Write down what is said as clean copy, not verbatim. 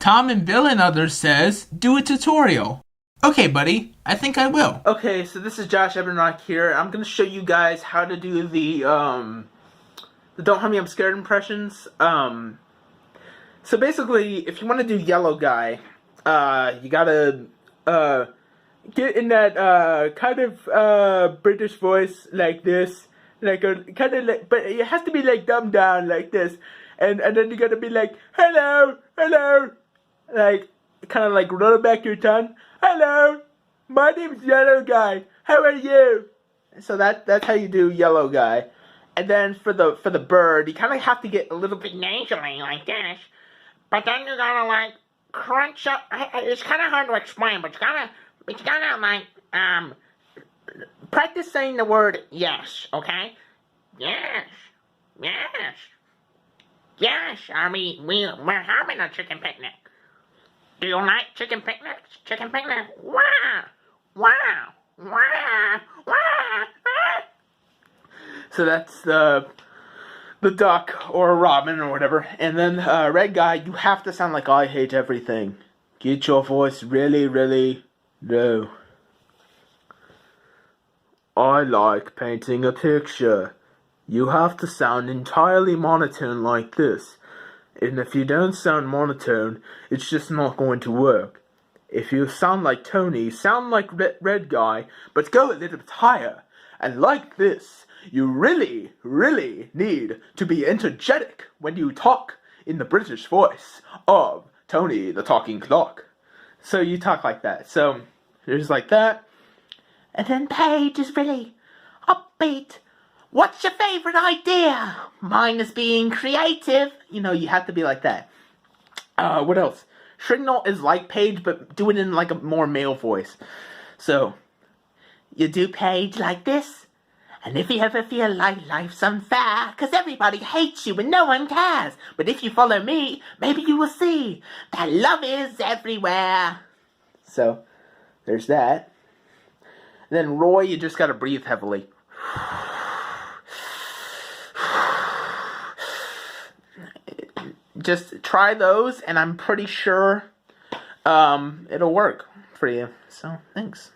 Tom and Bill and others says, do a tutorial. Okay, buddy, I think I will. Okay, so this is Josh Ebenrock here. I'm gonna show you guys how to do the Don't Hurt Me, I'm Scared impressions. So basically, if you want to do Yellow Guy, you gotta, get in that, kind of, British voice like this. Like a, kind of like, but it has to be like dumbed down like this. And then you gotta be like, hello, hello. Like, kind of like roll back your tongue. Hello, my name's Yellow Guy. How are you? So that's how you do Yellow Guy. And then for the bird, you kind of have to get a little bit nasally like this, but then you gotta like crunch up. It's kind of hard to explain, but it's gotta like practice saying the word yes. Okay, yes, yes, yes. I mean, we're having a chicken picnic. Do you like chicken picnics? Chicken picnic? Wow, wow, wow, wow. So that's the duck or robin or whatever. And then red guy, you have to sound like I hate everything. Get your voice really, really low. I like painting a picture. You have to sound entirely monotone like this. And if you don't sound monotone, it's just not going to work. If you sound like Tony, sound like red guy, but go a little bit higher. And like this, you really, really need to be energetic when you talk in the British voice of Tony the Talking Clock. So you talk like that. So there's like that. And then Paige is really upbeat. What's your favorite idea? Mine is being creative. You know, you have to be like that. What else? Shrignall is like Paige, but do it in like a more male voice. So, you do Paige like this. And if you ever feel like life's unfair, 'cause everybody hates you and no one cares. But if you follow me, maybe you will see that love is everywhere. So, there's that. Then Roy, you just gotta breathe heavily. Just try those, and I'm pretty sure it'll work for you. So, thanks.